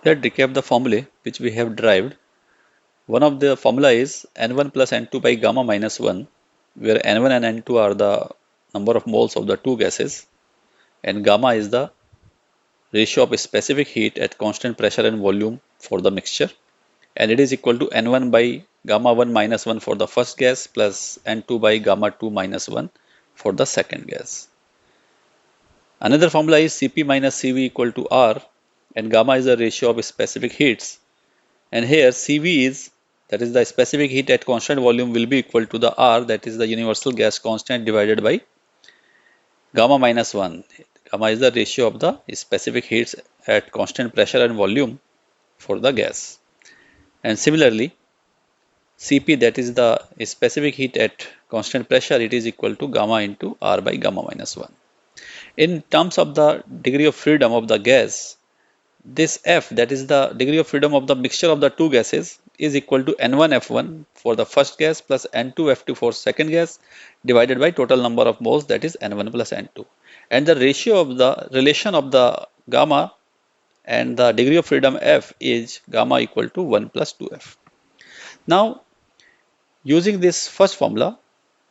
Let's recap the formulae which we have derived. One of the formula is N1 plus N2 by gamma minus 1, where N1 and N2 are the number of moles of the two gases, and gamma is the ratio of specific heat at constant pressure and volume for the mixture, and it is equal to N1 by gamma 1 minus 1 for the first gas plus N2 by gamma 2 minus 1 for the second gas. Another formula is Cp minus Cv equal to R, and gamma is the ratio of specific heats, and here Cv is, that is the specific heat at constant volume, will be equal to the R, that is the universal gas constant, divided by gamma minus 1. Gamma is the ratio of the specific heats at constant pressure and volume for the gas. And similarly, Cp, that is the specific heat at constant pressure, it is equal to gamma into R by gamma minus 1. In terms of the degree of freedom of the gas, this F, that is the degree of freedom of the mixture of the two gases, is equal to N1F1 for the first gas plus N2F2 for second gas, divided by total number of moles, that is N1 plus N2. And the ratio of the relation of the gamma and the degree of freedom F is gamma equal to 1 plus 2F. Now, using this first formula,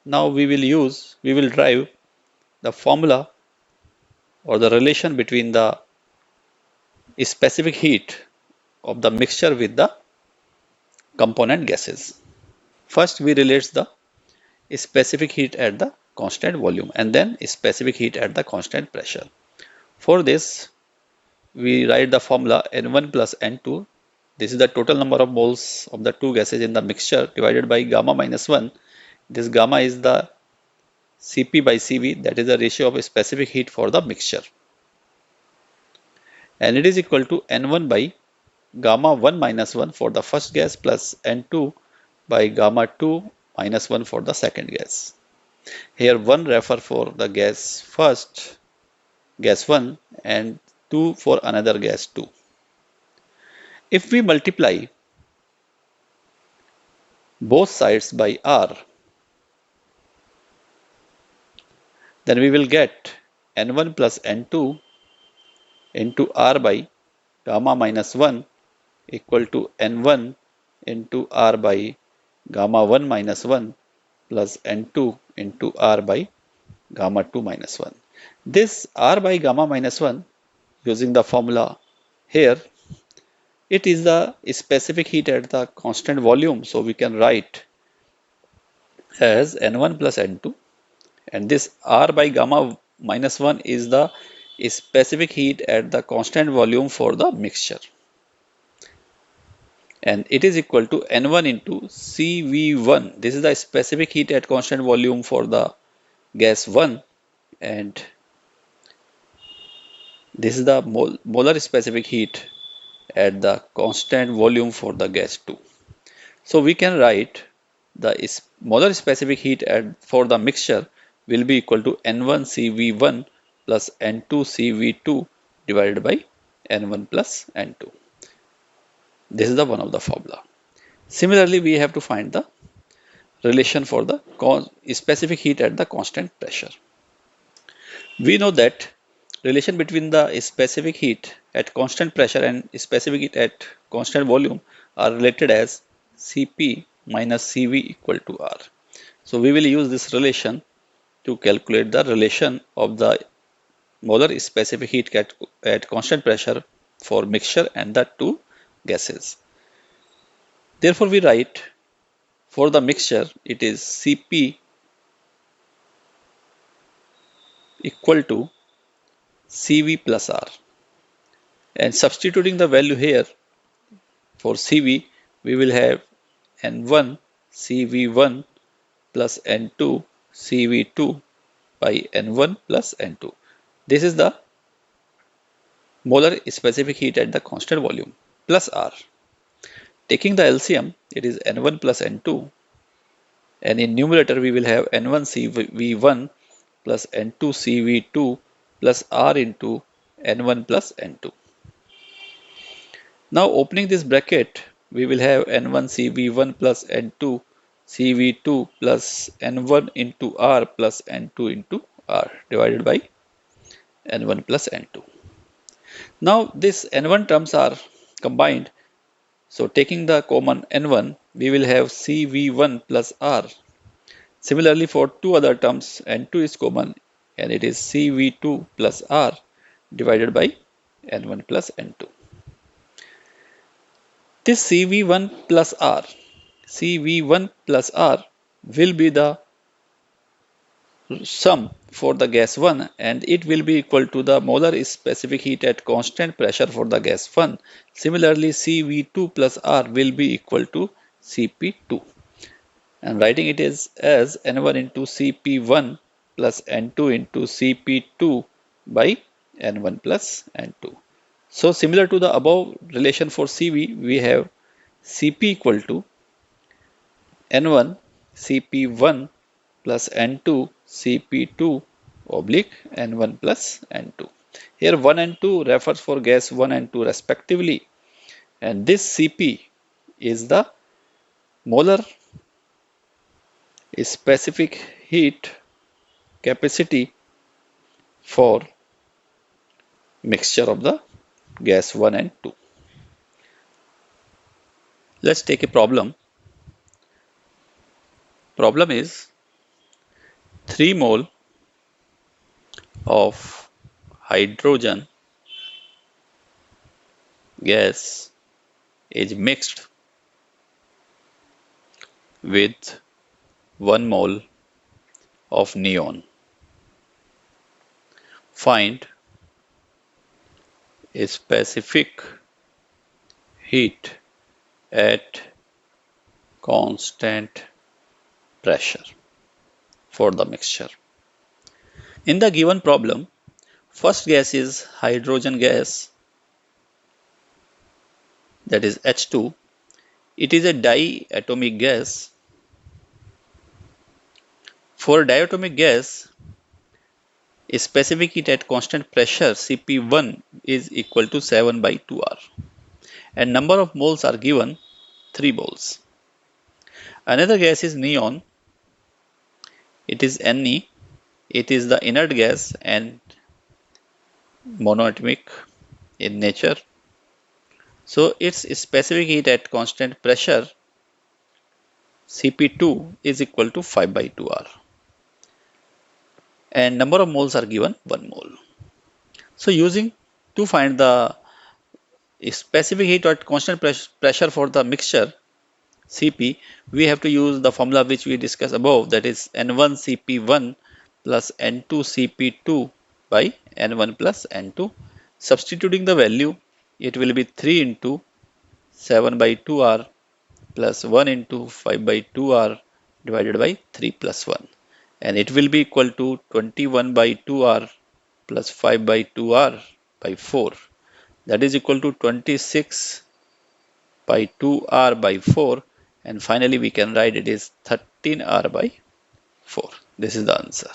now we will derive the formula or the relation between the specific heat of the mixture with the component gases. First, we relate the specific heat at the constant volume and then specific heat at the constant pressure. For this, we write the formula N1 plus N2. This is the total number of moles of the two gases in the mixture, divided by gamma minus 1. This gamma is the Cp by Cv, that is the ratio of specific heat for the mixture. And it is equal to N1 by gamma 1 minus 1 for the first gas plus N2 by gamma 2 minus 1 for the second gas. Here 1 refer for the gas first, gas 1, and 2 for another gas 2. If we multiply both sides by R, then we will get N1 plus N2 into R by gamma minus 1 equal to N1 into R by gamma 1 minus 1 plus N2 into R by gamma 2 minus 1. This R by gamma minus 1, using the formula here, it is the specific heat at the constant volume, so we can write as N1 plus N2, and this R by gamma minus 1 is the specific heat at the constant volume for the mixture, and it is equal to N1 into Cv1. This is the specific heat at constant volume for the gas 1, and this is the molar specific heat at the constant volume for the gas 2. So we can write the molar specific heat for the mixture will be equal to N1 Cv1 plus N2 Cv2 divided by N1 plus N2. This is the one of the formula. Similarly, we have to find the relation for the specific heat at the constant pressure. We know that relation between the specific heat at constant pressure and specific heat at constant volume are related as Cp minus Cv equal to R. So we will use this relation to calculate the relation of the molar specific heat at constant pressure for mixture and the two gases. Therefore, we write for the mixture, it is Cp equal to Cv plus R, and substituting the value here for Cv, we will have N1 Cv1 plus N2 Cv2 by N1 plus N2. This is the molar specific heat at the constant volume plus R. Taking the LCM, it is N1 plus N2, and in numerator we will have N1 Cv1 plus N2 Cv2 plus R into N1 plus N2. Now opening this bracket, we will have N1 Cv1 plus N2 Cv2 plus N1 into R plus N2 into R divided by N1 plus N2. Now this N1 terms are combined. So taking the common N1, we will have CV1 plus R. Similarly, for two other terms, N2 is common and it is CV2 plus R divided by N1 plus N2. This CV1 plus R will be the sum for the gas 1 and it will be equal to the molar specific heat at constant pressure for the gas 1. Similarly, CV2 plus R will be equal to CP2. And writing it is as N1 into CP1 plus N2 into CP2 by N1 plus N2. So similar to the above relation for CV, we have Cp equal to N1 Cp1 plus N2 Cp2 oblique N1 plus N2. Here 1 and 2 refers for gas 1 and 2 respectively, and this Cp is the molar specific heat capacity for mixture of the gas 1 and 2. Let's take a problem. Problem is 3 mole of hydrogen gas is mixed with 1 mole of neon. Find a specific heat at constant pressure for the mixture. In the given problem, first gas is hydrogen gas, that is H2. It is a diatomic gas. For diatomic gas, a specific heat at constant pressure Cp1 is equal to 7 by 2R and number of moles are given 3 moles. Another gas is neon. It is Ne. It is the inert gas and monoatomic in nature. So its specific heat at constant pressure Cp2 is equal to 5 by 2R. And number of moles are given 1 mole. So using to find the specific heat at constant pressure for the mixture Cp, we have to use the formula which we discussed above, that is N1 Cp1 plus N2 Cp2 by N1 plus N2. Substituting the value, it will be 3 into 7 by 2R plus 1 into 5 by 2R divided by 3 plus 1. And it will be equal to 21 by 2R plus 5 by 2R by 4. That is equal to 26 by 2R by 4. And finally we can write it is 13R by 4. This is the answer.